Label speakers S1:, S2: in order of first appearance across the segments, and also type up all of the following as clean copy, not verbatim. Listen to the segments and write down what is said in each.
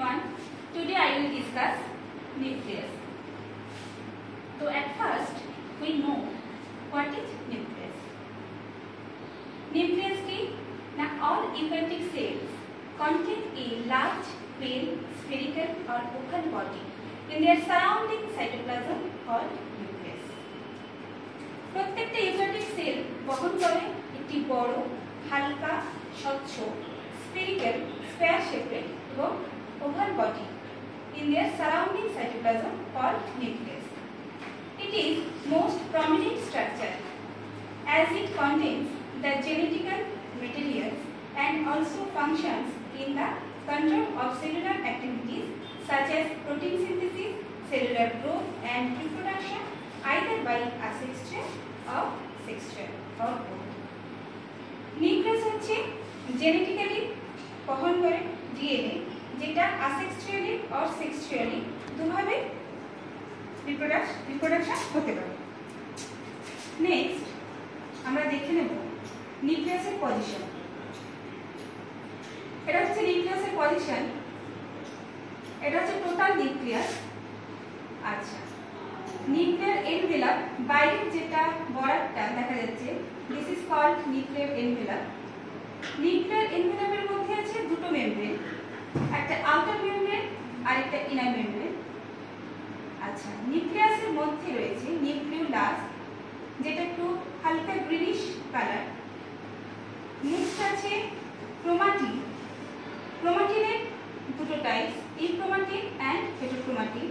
S1: everyone. Today I will discuss nucleus. So at first we know what is nucleus. Nucleus is all eukaryotic cells contain a large, pale, spherical or oval body in their surrounding cytoplasm called nucleus. প্রত্যেকটা eukaryotic sell বহন করে একটি বড়, হালকা, স্বচ্ছ, spherical, square shaped এবং oval body in their surrounding cytoplasm called nucleus. It is most prominent structure as it contains the genetical materials and also functions in the control of cellular activities such as protein synthesis, cellular growth and reproduction either by asexual or sexual or both. Nucleus হচ্ছে genetically বহন করে DNA যেটা asexually or sexually দুভাবে reproduction হতে পারে। Next আমরা দেখে নেব নিউক্লিয়াসের পজিশন। এটা হচ্ছে নিউক্লিয়াসের পজিশন, এটা হচ্ছে টোটাল নিউক্লিয়াস। আচ্ছা, নিউক্লিয়ার এনভেলাপ বাইরের যেটা বর্ডারটা দেখা যাচ্ছে this is called nuclear envelope. Nuclear এনভেলাপের মধ্যে আছে দুটো মেমব্রেন, একটা আউটার মেমব্রেন আর একটা ইনার মেমব্রেন। আচ্ছা, নিউক্লিয়াসের মধ্যে রয়েছে নিউক্লিওলাস যেটা একটু হালকা গ্রিনিশ কালার। নেক্সট আছে ক্রোমাটিন। ক্রোমাটিনের দুটো types, euchromatin and heterochromatin.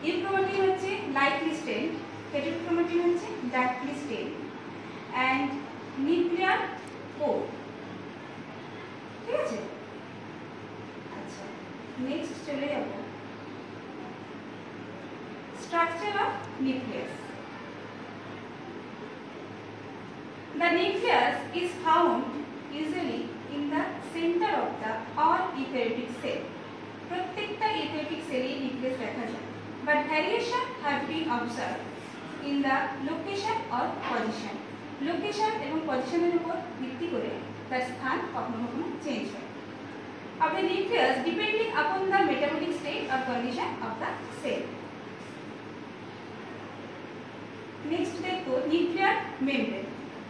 S1: Euchromatin হচ্ছে লাইটলি স্টেইনড, হেটেরোক্রোমাটিন হচ্ছে darkly stained. And nuclear core, ঠিক আছে? আচ্ছা, নেক্সট চলে যাব structure of nucleus. The nucleus is found usually in the center of the all eukaryotic cell. প্রত্যেকটা eukaryotic cell-এ নিউক্লিয়াস দেখা যায়, but variation have been observed in the location or position. Location এবং পজিশনের উপর ভিত্তি করে তার স্থান কখনো কখনো চেঞ্জ হয়। of the nucleus depending upon the metabolic state or condition of the cell. Next দেখো নিউক্লিয়ার মেমব্রেন।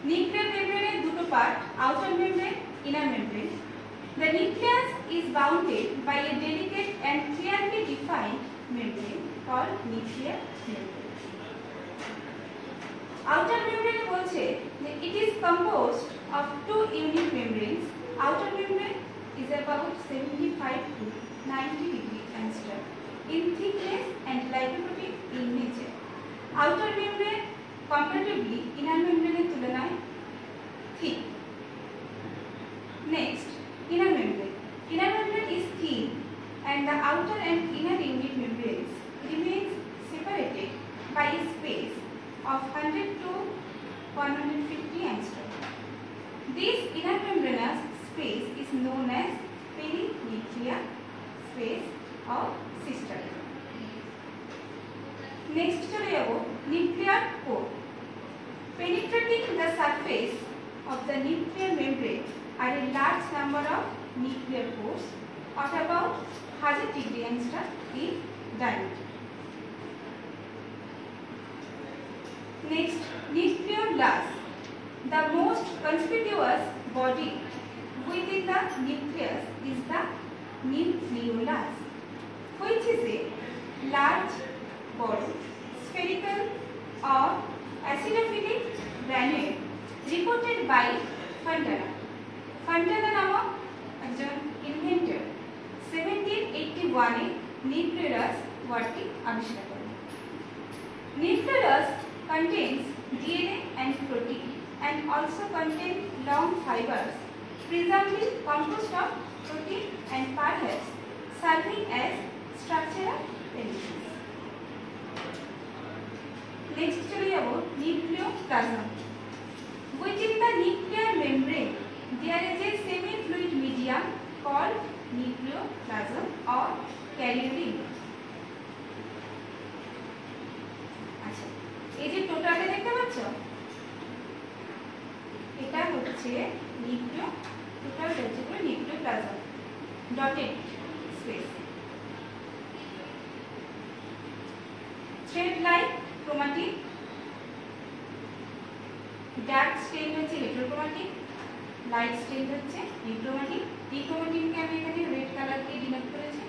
S1: নিউক্লিয়ার মেমব্রেনের দুটো part, outer membrane, inner membrane. The nucleus is bounded by a delicate and clearly defined membrane called nuclear membrane. Outer membrane বলছে যে it is composed of two unique membranes. Outer membrane is about 75 to 90 degree angstrom in thickness and lipoprotein in nature. Outer membrane comparatively inner membrane এর তুলনায় thick. Next, inner membrane. Inner membrane is thin and the outer and inner unit membranes remains separated by a space of 100 to 150 angstrom. This inner membranous space is known as perinuclear space or sister. Next চলে যাব nuclear core. Penetrating the surface of the nuclear membrane are a large number of nuclear pores of about 1000 degree angstrom in diameter. Next, nucleolus. The most conspicuous body within the nucleus is the nucleolus, which is a large body, spherical or acidophilic granule reported by Fontana. Fontana নামক একজন inventor 1781 এ nucleus ওয়ার্ডটি আবিষ্কার করেন। Nucleus contains DNA and protein and also contain long fibers presumably composed of protein and perhaps serving as structural elements. Next চলে যাব nucleoplasm. Within the nuclear membrane there is a semi-fluid medium called nucleoplasm or carrier. আচ্ছা, এই যে টোটালটা দেখতে পাচ্ছ, এটা হচ্ছে নিউক্লিও, টোটাল হচ্ছে পুরো nucleoplasm, dotted space. thread like chromatin, dark stain হচ্ছে heterochromatic, light stain হচ্ছে euchromatic. Dichromatin কে আমি এখানে red color দিয়ে ডিনোট করেছি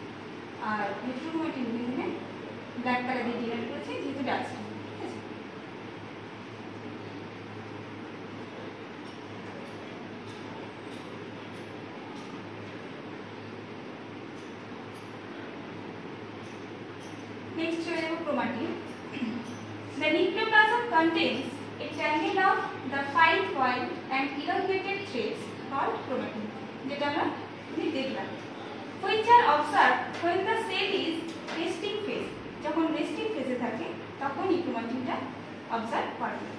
S1: আর heterochromatin কে এখানে black color দিয়ে ডিনোট করেছি যেহেতু dark stain. Next we have chromatin. The nucleoplasm contains a tangle of the 5 coiled and elongated threads called chromatin. যেটা আমরা দেখলাম. Which are observed when the cell is resting phase. যখন resting phase থাকে তখন এই chromatinটা observe করা যায়.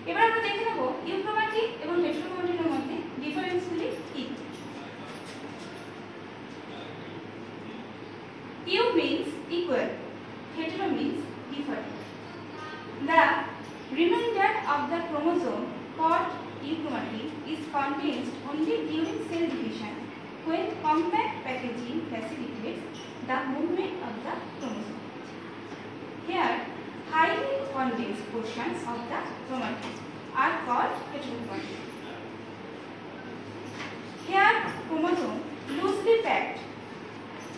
S1: এবার আমরা দেখে নেব ইউক্রোমাটিন এবং হেটেরোক্রোমাটিনের মধ্যে ডিফারেন্সগুলি কি. Eu means equal, hetero means different. The remainder of the chromosome called euchromatin is contained only during cell division when compact packaging facilitates the movement of the chromosome. Here, highly condensed portions of the chromatin are called heterochromatin. Here, chromosome loosely packed.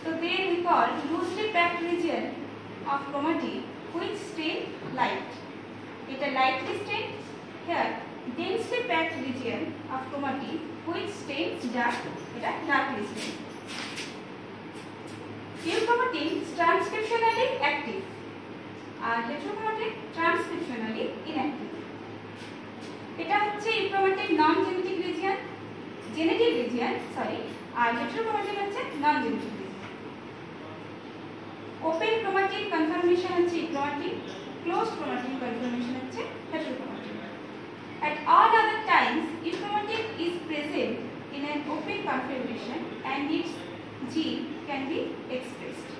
S1: So they we call loosely packed region of chromatin which stay light. It is lightly stained. Here, densely packed region of chromatin which stains dark. It is darkly stained. Euchromatin is transcriptionally active. Heterochromatin transcriptionally inactive. এটা হচ্ছে euchromatin non genetic region, genetic region sorry, আর heterochromatin হচ্ছে non genetic region. Open chromatin conformation হচ্ছে euchromatin, closed chromatin conformation হচ্ছে heterochromatin. At all other times, euchromatin is present in an open configuration and its gene can be expressed.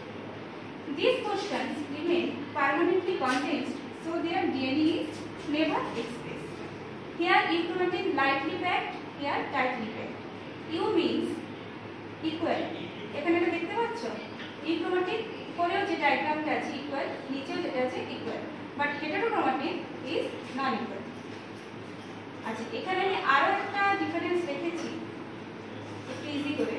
S1: These portions remain permanently condensed, so their DNA is never expressed. Here euchromatin lightly packed, here tightly packed. U means equal. এখানে এটা দেখতে পাচ্ছ euchromatin উপরেও যে ডায়াগ্রামটা আছে equal, নিচেও যেটা আছে equal, but heterochromatin is non equal. আচ্ছা, এখানে আমি আরো একটা ডিফারেন্স রেখেছি একটু ইজি করে.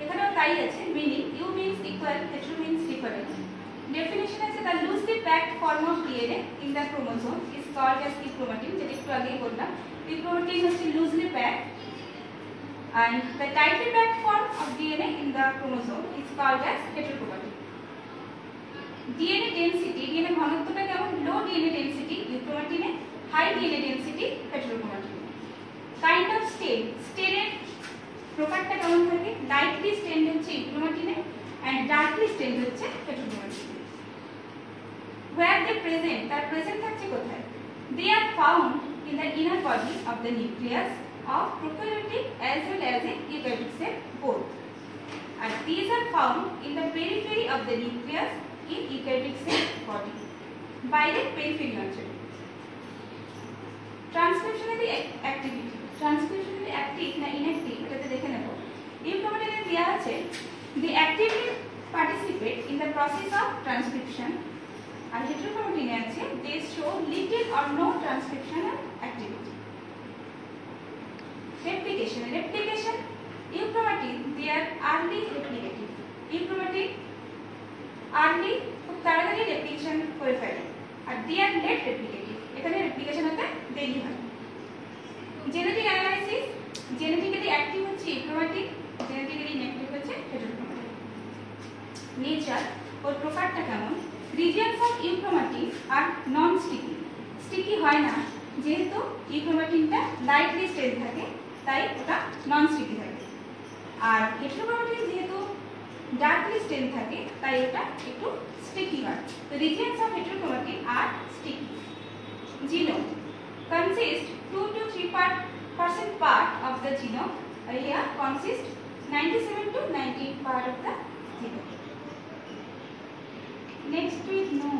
S1: এখানেও তাই আছে, meaning eu means equal, hetero means different. Definition আছে the loosely packed form of DNA in the chromosome is called as euchromatin, যেটা একটু আগেই বললাম. ইউক্রোমাটিন হচ্ছে loosely packed and the tightly packed form of DNA in the chromosome is called as heterochromatin. DNA density, DNA ঘনত্বটা কেমন? low DNA density euchromatin A, high DNA density heterochromatin. Kind of stain, স্টেনের প্রকারটা কেমন থাকে? lightly stained হচ্ছে euchromatin A and darkly stained হচ্ছে heterochromatin. Where they present, তার present থাকছে কোথায়? They are found in the inner body of the nucleus of prokaryotic as well as in eukaryotic cell both, and these are found in the periphery of the nucleus in eukaryotic cell body. বাইরে periphery অঞ্চলে. Transcriptionally activity, transcriptionally active না inactive এটাতে দেখে নেব. ইউক্রোমাটিনে দেয়া আছে they actively participate in the process of transcription, আর হেটেরোক্রোমাটিনে আছে they show little or no transcriptional activity. Replication, replication, euchromatin they are early replicative. Euchromatin early খুব তাড়াতাড়ি রেপ্লিকেশন করে ফেলে, আর they are late replicative, এখানে রেপ্লিকেশন হতে দেরি হয়. জেনেটিক অ্যানালাইসিস, জেনেটিক্যালি অ্যাক্টিভ হচ্ছে ইউক্রোমাটিন, জেনেটিক্যালি ইনঅ্যাক্টিভ হচ্ছে হেটেরোক্রোমাটিন. নেচার ওর প্রকারটা কেমন? Regions of euchromatin are non sticky, sticky হয় না যেহেতু ইউক্রোমাটিনটা লাইটলি স্টেন থাকে তাই ওটা নন স্টিকি থাকে, আর হেটেরোক্রোমাটিন যেহেতু ডার্কলি স্টেন থাকে তাই ওটা একটু স্টিকি হয়. তো regions of heterochromatin are sticky. Genome consists 2 to 3% part of the genome. Here consists 97 to 90 part of the genome. Next we know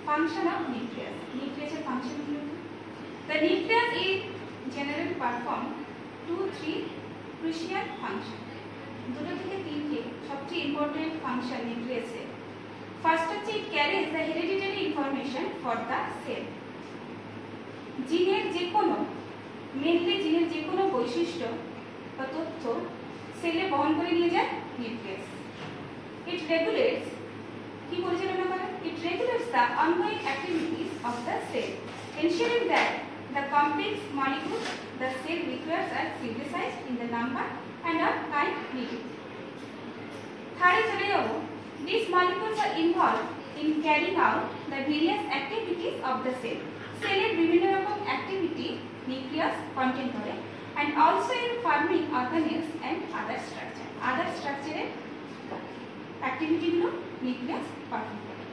S1: function of nucleus. Nucleus function. The nucleus is generally perform 2-3 crucial functions. দুটো থেকে তিনটে সবচেয়ে important function নিউক্লিয়াসে। First হচ্ছে it carries the hereditary information for the cell. জিনের যে কোনো mainly জিনের যে কোনো বৈশিষ্ট্য বা তথ্য সেলে বহন করে নিয়ে যায় নিউক্লিয়াস। ইট রেগুলেটস, কি পরিচালনা করে? It regulates the ongoing activities of the cell, ensuring that the complex molecules the cell requires are synthesized in the number and of kind needed. Third চলে যাব, these molecules are involved in carrying out the various activities of the cell. সেলের বিভিন্ন রকম activity nucleus contain করে and also in forming organelles and other structure. Other structure অ্যাক্টিভিটিগুলো nucleus perform করে।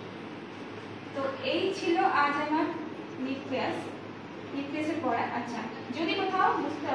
S1: তো এই ছিল আজ আমার নিউক্লিয়াসের পড়া। আচ্ছা, যদি কোথাও বুঝতে